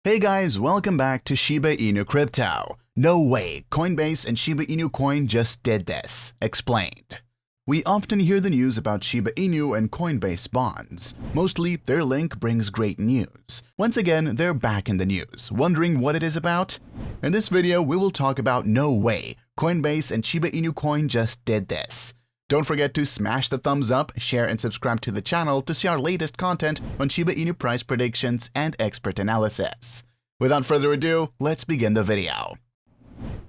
Hey guys, welcome back to Shiba Inu Crypto. No way, Coinbase and Shiba Inu Coin just did this. Explained. We often hear the news about Shiba Inu and Coinbase bonds. Mostly, their link brings great news. Once again, they're back in the news. Wondering what it is about? In this video, we will talk about no way, Coinbase and Shiba Inu Coin just did this. Don't forget to smash the thumbs up, share and subscribe to the channel to see our latest content on Shiba Inu price predictions and expert analysis. Without further ado, let's begin the video.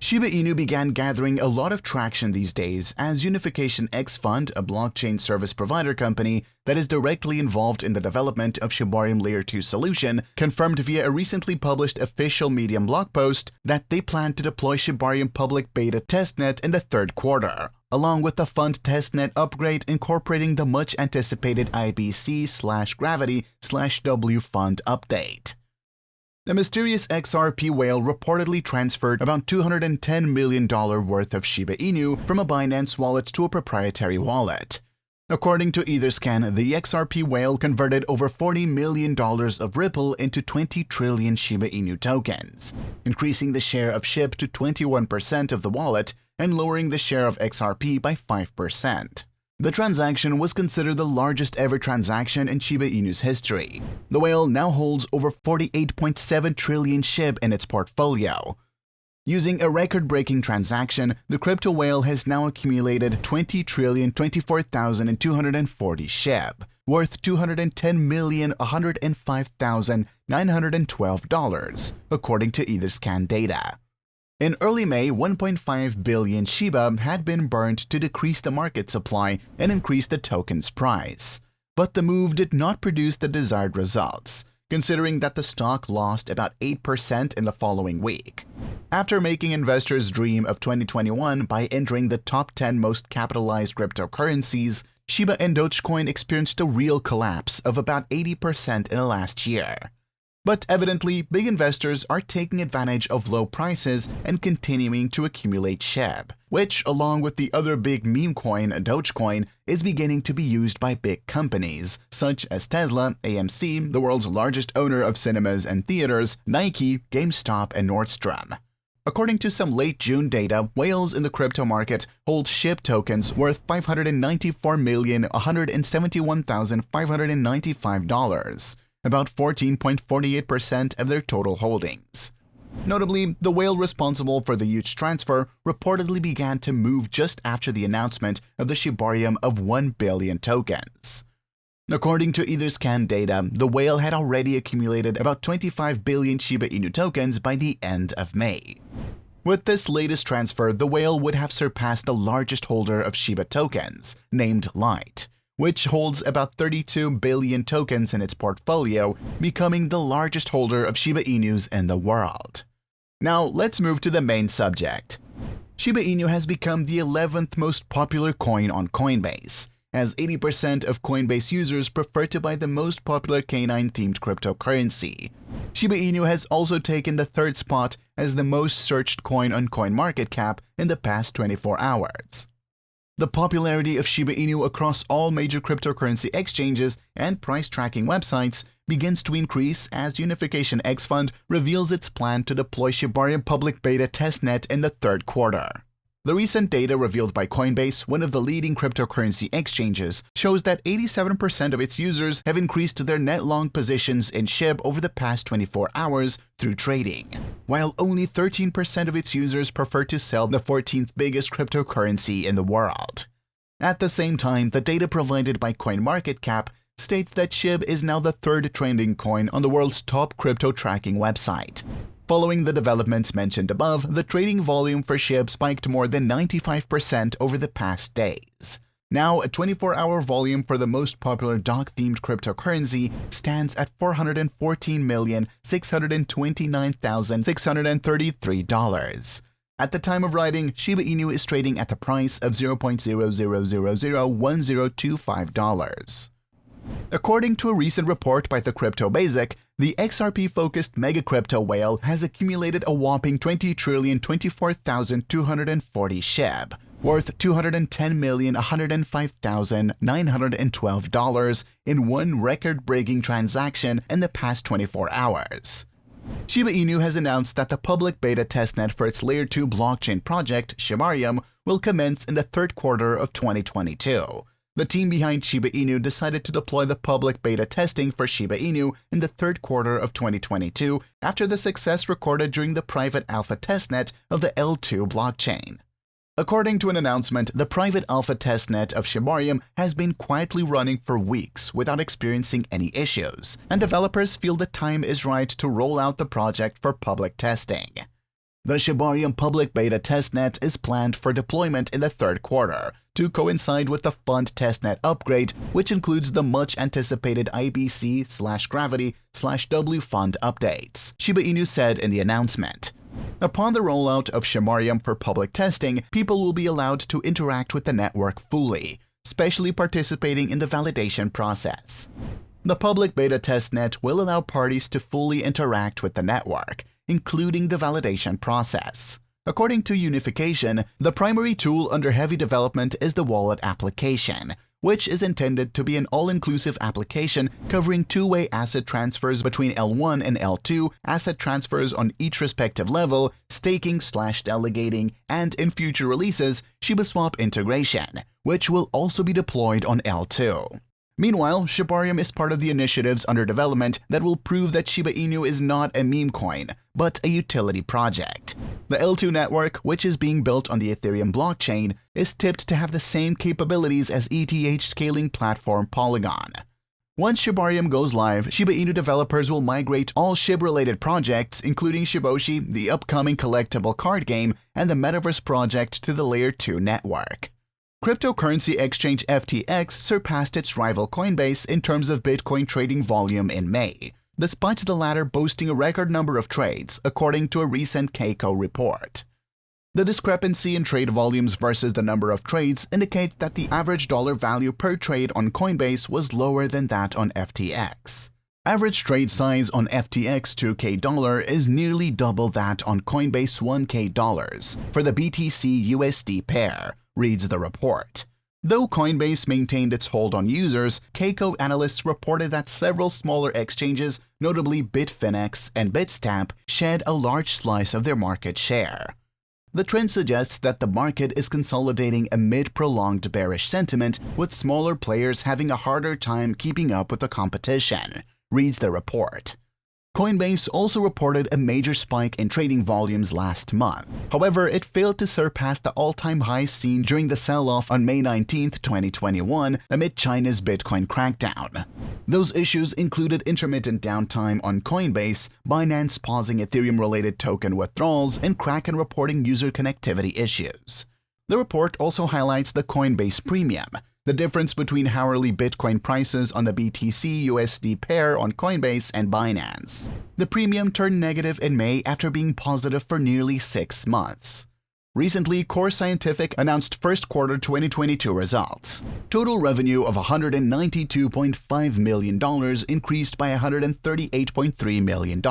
Shiba Inu began gathering a lot of traction these days as Unification X Fund, a blockchain service provider company that is directly involved in the development of Shibarium Layer 2 solution, confirmed via a recently published official Medium blog post that they plan to deploy Shibarium public beta testnet in the third quarter, along with the fund testnet upgrade incorporating the much anticipated IBC/Gravity/W fund update. The mysterious XRP whale reportedly transferred about $210 million worth of Shiba Inu from a Binance wallet to a proprietary wallet. According to Etherscan, the XRP whale converted over $40 million of Ripple into 20 trillion Shiba Inu tokens, increasing the share of Shib to 21% of the wallet and lowering the share of XRP by 5%. The transaction was considered the largest ever transaction in Shiba Inu's history. The whale now holds over 48.7 trillion Shib in its portfolio. Using a record-breaking transaction, the crypto whale has now accumulated 20,024,240 Shib, worth $210,105,912, according to Etherscan data. In early May, 1.5 billion Shiba had been burned to decrease the market supply and increase the token's price. But the move did not produce the desired results, considering that the stock lost about 8% in the following week. After making investors dream of 2021 by entering the top 10 most capitalized cryptocurrencies, Shiba and Dogecoin experienced a real collapse of about 80% in the last year. But evidently, big investors are taking advantage of low prices and continuing to accumulate Shib, which, along with the other big meme coin, Dogecoin, is beginning to be used by big companies, such as Tesla, AMC, the world's largest owner of cinemas and theaters, Nike, GameStop, and Nordstrom. According to some late June data, whales in the crypto market hold Shib tokens worth $594,171,595. About 14.48% of their total holdings. Notably, the whale responsible for the huge transfer reportedly began to move just after the announcement of the Shibarium of 1 billion tokens. According to Etherscan data, the whale had already accumulated about 25 billion Shiba Inu tokens by the end of May. With this latest transfer, the whale would have surpassed the largest holder of Shiba tokens, named Light, which holds about 32 billion tokens in its portfolio, becoming the largest holder of Shiba Inus in the world. Now, let's move to the main subject. Shiba Inu has become the 11th most popular coin on Coinbase, as 80% of Coinbase users prefer to buy the most popular canine-themed cryptocurrency. Shiba Inu has also taken the third spot as the most searched coin on CoinMarketCap in the past 24 hours. The popularity of Shiba Inu across all major cryptocurrency exchanges and price-tracking websites begins to increase as Unification X Fund reveals its plan to deploy Shibarium public beta testnet in the third quarter. The recent data revealed by Coinbase, one of the leading cryptocurrency exchanges, shows that 87% of its users have increased their net long positions in Shib over the past 24 hours through trading, while only 13% of its users prefer to sell the 14th biggest cryptocurrency in the world. At the same time, the data provided by CoinMarketCap states that Shib is now the third trending coin on the world's top crypto tracking website. Following the developments mentioned above, the trading volume for Shib spiked more than 95% over the past days. Now, a 24-hour volume for the most popular dog-themed cryptocurrency stands at $414,629,633. At the time of writing, Shiba Inu is trading at the price of $0.0001025. According to a recent report by the Crypto Basic, the XRP-focused mega crypto whale has accumulated a whopping 20,024,240 Shib, worth $210,105,912 in one record-breaking transaction in the past 24 hours. Shiba Inu has announced that the public beta testnet for its Layer 2 blockchain project, Shibarium, will commence in the third quarter of 2022. The team behind Shiba Inu decided to deploy the public beta testing for Shiba Inu in the third quarter of 2022 after the success recorded during the private alpha testnet of the L2 blockchain. According to an announcement, the private alpha testnet of Shibarium has been quietly running for weeks without experiencing any issues, and developers feel the time is right to roll out the project for public testing. The Shibarium public beta testnet is planned for deployment in the third quarter to coincide with the fund testnet upgrade, which includes the much-anticipated IBC/Gravity/W fund updates, Shiba Inu said in the announcement. Upon the rollout of Shibarium for public testing, people will be allowed to interact with the network fully, especially participating in the validation process. The public beta testnet will allow parties to fully interact with the network, including the validation process. According to Unification, the primary tool under heavy development is the wallet application, which is intended to be an all-inclusive application covering two-way asset transfers between L1 and L2, asset transfers on each respective level, staking/delegating, and in future releases, SHIBASWAP integration, which will also be deployed on L2. Meanwhile, Shibarium is part of the initiatives under development that will prove that Shiba Inu is not a meme coin, but a utility project. The L2 network, which is being built on the Ethereum blockchain, is tipped to have the same capabilities as ETH scaling platform Polygon. Once Shibarium goes live, Shiba Inu developers will migrate all SHIB-related projects, including Shiboshi, the upcoming collectible card game, and the Metaverse project to the Layer 2 network. Cryptocurrency exchange FTX surpassed its rival Coinbase in terms of Bitcoin trading volume in May, despite the latter boasting a record number of trades, according to a recent Keiko report. The discrepancy in trade volumes versus the number of trades indicates that the average dollar value per trade on Coinbase was lower than that on FTX. Average trade size on FTX $2K is nearly double that on Coinbase $1K for the BTC-USD pair, reads the report. Though Coinbase maintained its hold on users, Keiko analysts reported that several smaller exchanges, notably Bitfinex and Bitstamp, shed a large slice of their market share. The trend suggests that the market is consolidating amid prolonged bearish sentiment, with smaller players having a harder time keeping up with the competition, reads the report. Coinbase also reported a major spike in trading volumes last month. However, it failed to surpass the all-time high seen during the sell-off on May 19, 2021, amid China's Bitcoin crackdown. Those issues included intermittent downtime on Coinbase, Binance pausing Ethereum-related token withdrawals, and Kraken reporting user connectivity issues. The report also highlights the Coinbase premium, the difference between hourly Bitcoin prices on the BTC-USD pair on Coinbase and Binance. The premium turned negative in May after being positive for nearly 6 months. Recently, Core Scientific announced first quarter 2022 results. Total revenue of $192.5 million increased by $138.3 million,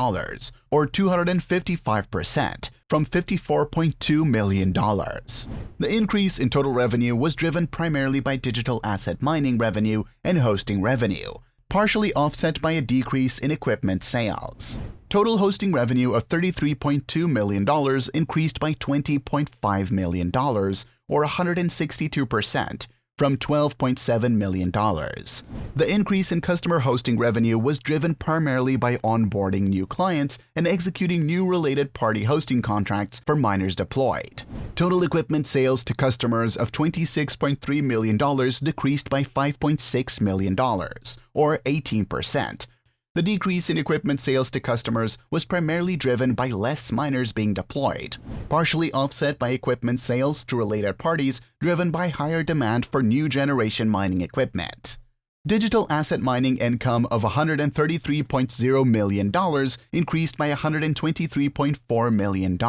or 255%, from $54.2 million. The increase in total revenue was driven primarily by digital asset mining revenue and hosting revenue, partially offset by a decrease in equipment sales. Total hosting revenue of $33.2 million increased by $20.5 million, or 162%, from $12.7 million. The increase in customer hosting revenue was driven primarily by onboarding new clients and executing new related party hosting contracts for miners deployed. Total equipment sales to customers of $26.3 million decreased by $5.6 million, or 18%. The decrease in equipment sales to customers was primarily driven by less miners being deployed, partially offset by equipment sales to related parties driven by higher demand for new generation mining equipment. Digital asset mining income of $133.0 million increased by $123.4 million,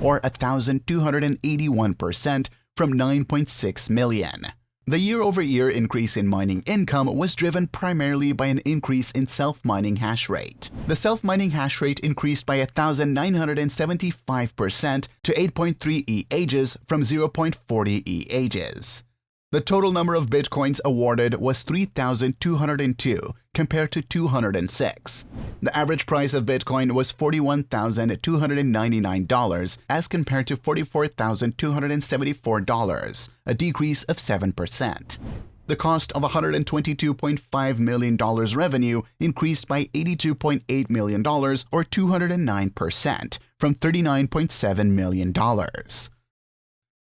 or 1,281%, from $9.6 million. The year-over-year increase in mining income was driven primarily by an increase in self-mining hash rate. The self-mining hash rate increased by 1,975% to 8.3 EHs from 0.40 EHs. The total number of Bitcoins awarded was 3,202 compared to 206. The average price of Bitcoin was $41,299 as compared to $44,274, a decrease of 7%. The cost of $122.5 million revenue increased by $82.8 million or 209% from $39.7 million.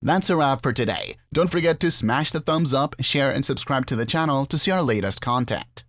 That's a wrap for today. Don't forget to smash the thumbs up, share, and subscribe to the channel to see our latest content.